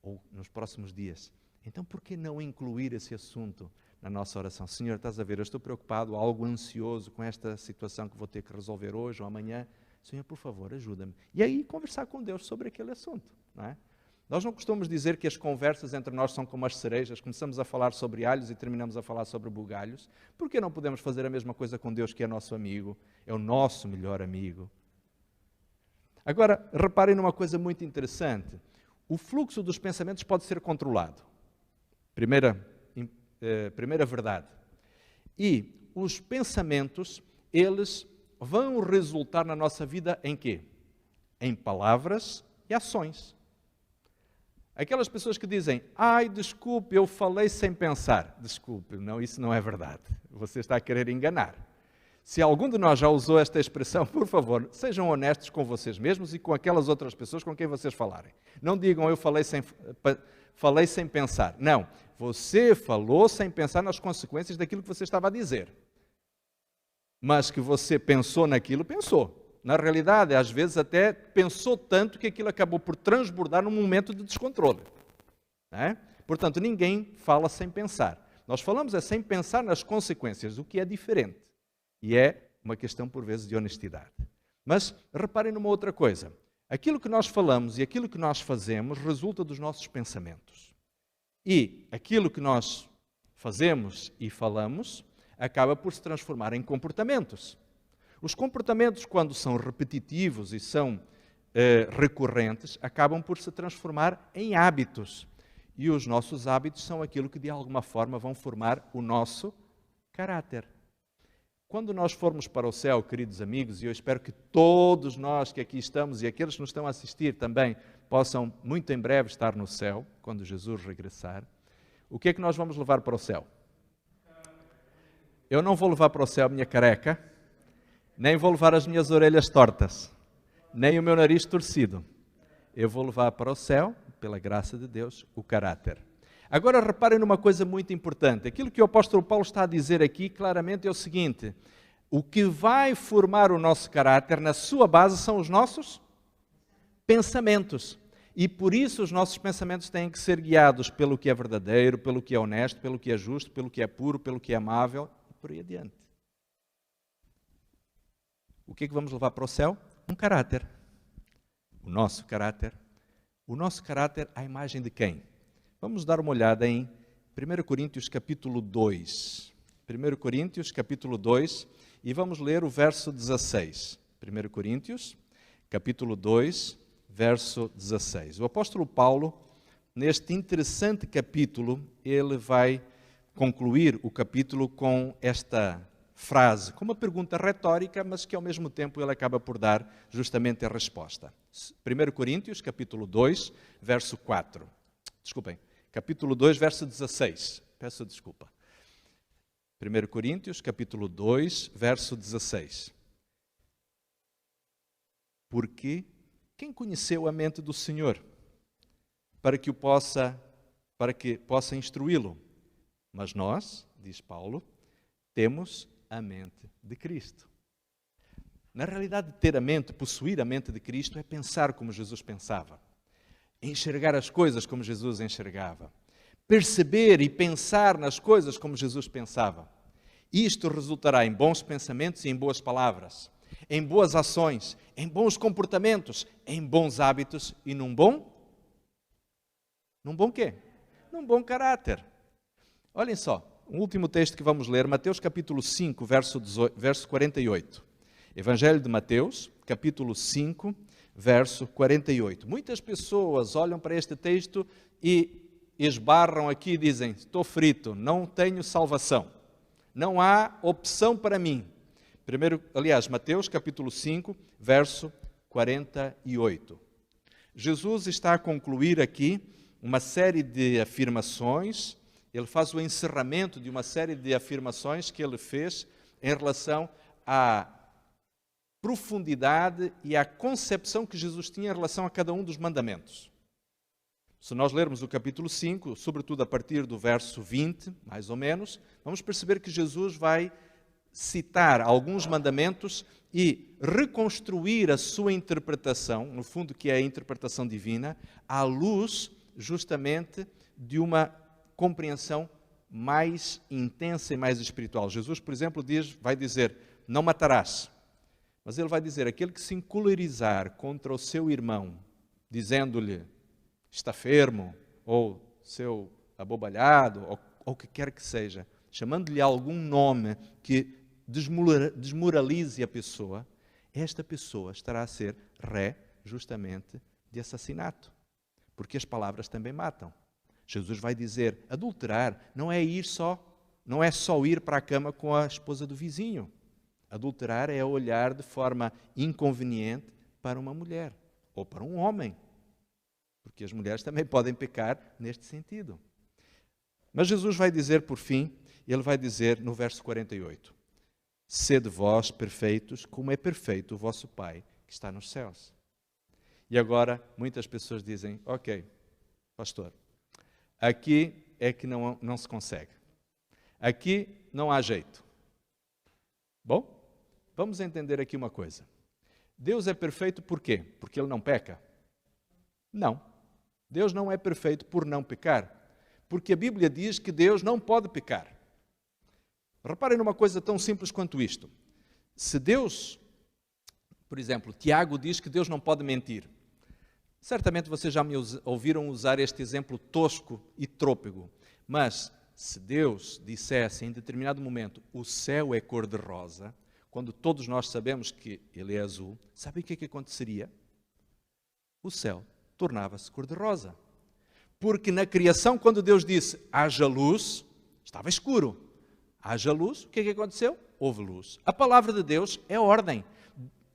ou nos próximos dias. Então, por que não incluir esse assunto na nossa oração? Senhor, estás a ver, eu estou preocupado, algo ansioso com esta situação que vou ter que resolver hoje ou amanhã. Senhor, por favor, ajuda-me. E aí, conversar com Deus sobre aquele assunto. Não é? Nós não costumamos dizer que as conversas entre nós são como as cerejas, começamos a falar sobre alhos e terminamos a falar sobre bugalhos. Por que não podemos fazer a mesma coisa com Deus, que é nosso amigo, é o nosso melhor amigo? Agora, reparem numa coisa muito interessante. O fluxo dos pensamentos pode ser controlado. Primeira verdade. E os pensamentos, eles vão resultar na nossa vida em quê? Em palavras e ações. Aquelas pessoas que dizem, desculpe, eu falei sem pensar. Desculpe, não, isso não é verdade. Você está a querer enganar. Se algum de nós já usou esta expressão, por favor, sejam honestos com vocês mesmos e com aquelas outras pessoas com quem vocês falarem. Não digam, eu falei sem pensar. Não, você falou sem pensar nas consequências daquilo que você estava a dizer. Mas que você pensou naquilo, pensou. Na realidade, às vezes até pensou tanto que aquilo acabou por transbordar num momento de descontrole. Não é? Portanto, ninguém fala sem pensar. Nós falamos sem pensar nas consequências, o que é diferente. E é uma questão, por vezes, de honestidade. Mas reparem numa outra coisa. Aquilo que nós falamos e aquilo que nós fazemos resulta dos nossos pensamentos. E aquilo que nós fazemos e falamos acaba por se transformar em comportamentos. Os comportamentos, quando são repetitivos e são recorrentes, acabam por se transformar em hábitos. E os nossos hábitos são aquilo que, de alguma forma, vão formar o nosso caráter. Quando nós formos para o céu, queridos amigos, e eu espero que todos nós que aqui estamos e aqueles que nos estão a assistir também possam muito em breve estar no céu, quando Jesus regressar, o que é que nós vamos levar para o céu? Eu não vou levar para o céu a minha careca, nem vou levar as minhas orelhas tortas, nem o meu nariz torcido. Eu vou levar para o céu, pela graça de Deus, o caráter. Agora reparem numa coisa muito importante. Aquilo que o apóstolo Paulo está a dizer aqui claramente é o seguinte: o que vai formar o nosso caráter, na sua base, são os nossos pensamentos. E por isso os nossos pensamentos têm que ser guiados pelo que é verdadeiro, pelo que é honesto, pelo que é justo, pelo que é puro, pelo que é amável e por aí adiante. O que é que vamos levar para o céu? Um caráter. O nosso caráter. O nosso caráter à imagem de quem? Vamos dar uma olhada em 1 Coríntios capítulo 2. 1 Coríntios capítulo 2 e vamos ler o verso 16. 1 Coríntios capítulo 2, verso 16. O apóstolo Paulo, neste interessante capítulo, ele vai concluir o capítulo com esta frase, com uma pergunta retórica, mas que ao mesmo tempo ele acaba por dar justamente a resposta. 1 Coríntios capítulo 2, verso 4. Desculpem. Capítulo 2, verso 16. Peço desculpa. 1 Coríntios, capítulo 2, verso 16. Porque quem conheceu a mente do Senhor para que possa instruí-lo? Mas nós, diz Paulo, temos a mente de Cristo. Na realidade, ter a mente, possuir a mente de Cristo é pensar como Jesus pensava. Enxergar as coisas como Jesus enxergava. Perceber e pensar nas coisas como Jesus pensava. Isto resultará em bons pensamentos e em boas palavras, em boas ações, em bons comportamentos, em bons hábitos e num bom quê? Num bom caráter. Olhem só, um último texto que vamos ler, Mateus capítulo 5, verso 48. Evangelho de Mateus, capítulo 5, verso 48. Muitas pessoas olham para este texto e esbarram aqui e dizem: estou frito, não tenho salvação, não há opção para mim. Mateus capítulo 5, verso 48. Jesus está a concluir aqui uma série de afirmações, ele faz o encerramento de uma série de afirmações que ele fez em relação à profundidade e à concepção que Jesus tinha em relação a cada um dos mandamentos. Se nós lermos o capítulo 5, sobretudo a partir do verso 20, mais ou menos, vamos perceber que Jesus vai citar alguns mandamentos e reconstruir a sua interpretação, no fundo que é a interpretação divina, à luz justamente de uma compreensão mais intensa e mais espiritual. Jesus, por exemplo, vai dizer: não matarás. Mas ele vai dizer: aquele que se encolerizar contra o seu irmão, dizendo-lhe está fermo, ou seu abobalhado, ou o que quer que seja, chamando-lhe algum nome que desmoralize a pessoa, esta pessoa estará a ser ré, justamente, de assassinato. Porque as palavras também matam. Jesus vai dizer: adulterar não é só ir para a cama com a esposa do vizinho. Adulterar é olhar de forma inconveniente para uma mulher ou para um homem. Porque as mulheres também podem pecar neste sentido. Mas Jesus vai dizer, por fim, ele vai dizer no verso 48, sede vós perfeitos, como é perfeito o vosso Pai que está nos céus. E agora muitas pessoas dizem: ok, pastor, aqui é que não se consegue. Aqui não há jeito. Bom, vamos entender aqui uma coisa. Deus é perfeito por quê? Porque Ele não peca? Não. Deus não é perfeito por não pecar. Porque a Bíblia diz que Deus não pode pecar. Reparem numa coisa tão simples quanto isto. Se Deus, por exemplo, Tiago diz que Deus não pode mentir. Certamente vocês já me ouviram usar este exemplo tosco e trôpego. Mas se Deus dissesse em determinado momento: o céu é cor-de-rosa, quando todos nós sabemos que ele é azul, sabem o que aconteceria? O céu tornava-se cor-de-rosa. Porque na criação, quando Deus disse haja luz, estava escuro. Haja luz, o que aconteceu? Houve luz. A palavra de Deus é ordem.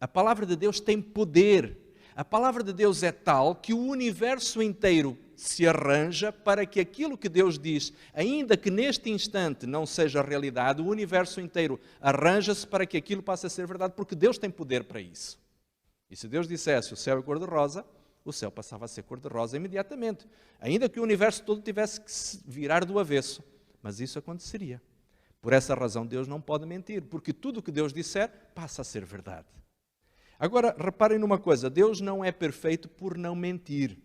A palavra de Deus tem poder. A palavra de Deus é tal que o universo inteiro se arranja para que aquilo que Deus diz, ainda que neste instante não seja realidade, o universo inteiro arranja-se para que aquilo passe a ser verdade, porque Deus tem poder para isso. E se Deus dissesse o céu é cor-de-rosa, o céu passava a ser cor-de-rosa imediatamente, ainda que o universo todo tivesse que se virar do avesso. Mas isso aconteceria. Por essa razão Deus não pode mentir, porque tudo o que Deus disser passa a ser verdade. Agora, reparem numa coisa, Deus não é perfeito por não mentir,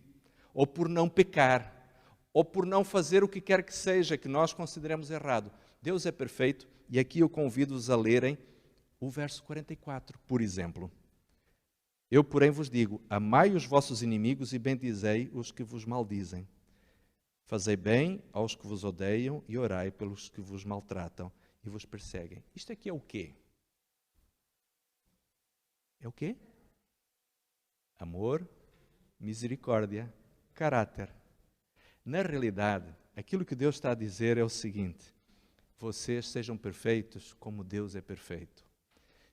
ou por não pecar, ou por não fazer o que quer que seja que nós consideremos errado. Deus é perfeito, e aqui eu convido-vos a lerem o verso 44, por exemplo. Eu, porém, vos digo, amai os vossos inimigos e bendizei os que vos maldizem. Fazei bem aos que vos odeiam e orai pelos que vos maltratam e vos perseguem. Isto aqui é o quê? É o quê? Amor, misericórdia, caráter. Na realidade, aquilo que Deus está a dizer é o seguinte: vocês sejam perfeitos como Deus é perfeito.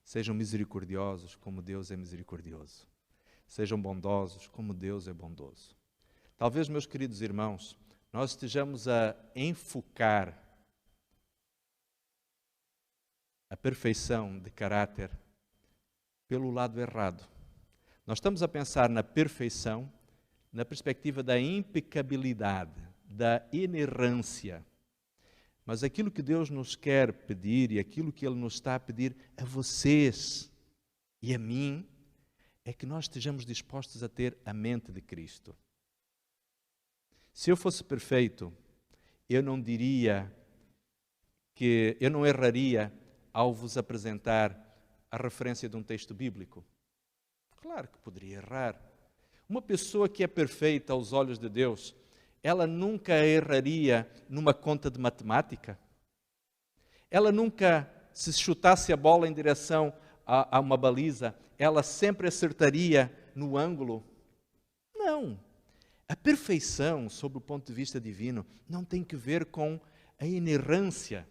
Sejam misericordiosos como Deus é misericordioso. Sejam bondosos como Deus é bondoso. Talvez, meus queridos irmãos, nós estejamos a enfocar a perfeição de caráter pelo lado errado. Nós estamos a pensar na perfeição na perspectiva da impecabilidade, da inerrância. Mas aquilo que Deus nos quer pedir e aquilo que Ele nos está a pedir a vocês e a mim é que nós estejamos dispostos a ter a mente de Cristo. Se eu fosse perfeito, eu não erraria ao vos apresentar a referência de um texto bíblico. Claro que poderia errar. Uma pessoa que é perfeita aos olhos de Deus, ela nunca erraria numa conta de matemática. Ela nunca, se chutasse a bola em direção a uma baliza, ela sempre acertaria no ângulo? Não. A perfeição, sob o ponto de vista divino, não tem que ver com a inerrância.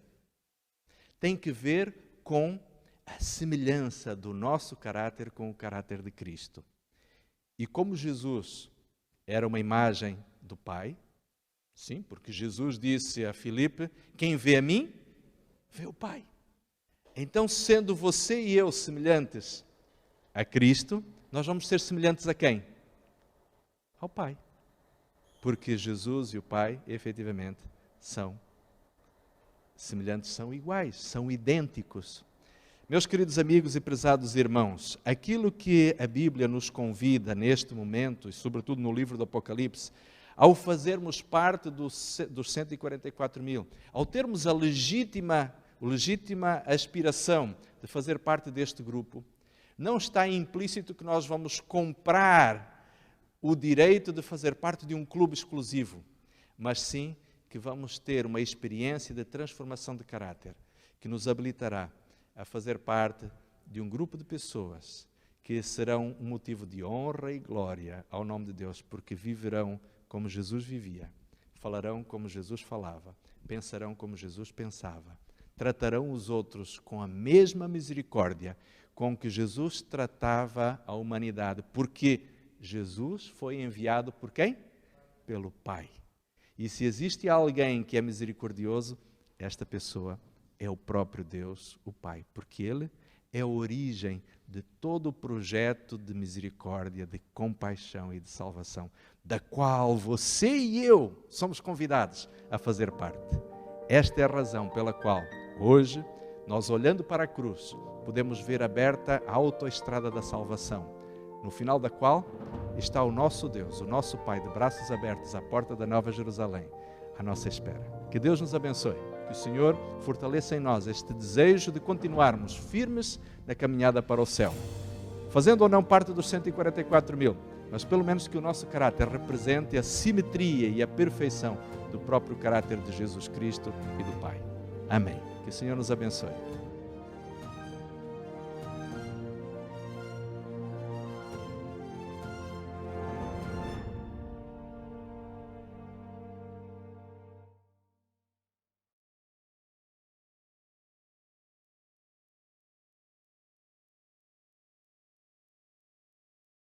Tem que ver com a semelhança do nosso caráter com o caráter de Cristo. E como Jesus era uma imagem do Pai, sim, porque Jesus disse a Filipe, quem vê a mim, vê o Pai. Então, sendo você e eu semelhantes a Cristo, nós vamos ser semelhantes a quem? Ao Pai. Porque Jesus e o Pai, efetivamente, são semelhantes, são iguais, são idênticos. Meus queridos amigos e prezados irmãos, aquilo que a Bíblia nos convida neste momento, e sobretudo no livro do Apocalipse, ao fazermos parte dos 144 mil, ao termos a legítima aspiração de fazer parte deste grupo, não está implícito que nós vamos comprar o direito de fazer parte de um clube exclusivo, mas sim que vamos ter uma experiência de transformação de caráter, que nos habilitará a fazer parte de um grupo de pessoas que serão um motivo de honra e glória ao nome de Deus, porque viverão como Jesus vivia, falarão como Jesus falava, pensarão como Jesus pensava, tratarão os outros com a mesma misericórdia com que Jesus tratava a humanidade, porque Jesus foi enviado por quem? Pelo Pai. E se existe alguém que é misericordioso, esta pessoa é o próprio Deus, o Pai, porque Ele é a origem de todo o projeto de misericórdia, de compaixão e de salvação, da qual você e eu somos convidados a fazer parte. Esta é a razão pela qual, hoje, nós olhando para a cruz, podemos ver aberta a autoestrada da salvação, no final da qual está o nosso Deus, o nosso Pai, de braços abertos à porta da Nova Jerusalém, à nossa espera. Que Deus nos abençoe. Que o Senhor fortaleça em nós este desejo de continuarmos firmes na caminhada para o céu. Fazendo ou não parte dos 144 mil, mas pelo menos que o nosso caráter represente a simetria e a perfeição do próprio caráter de Jesus Cristo e do Pai. Amém. Que o Senhor nos abençoe.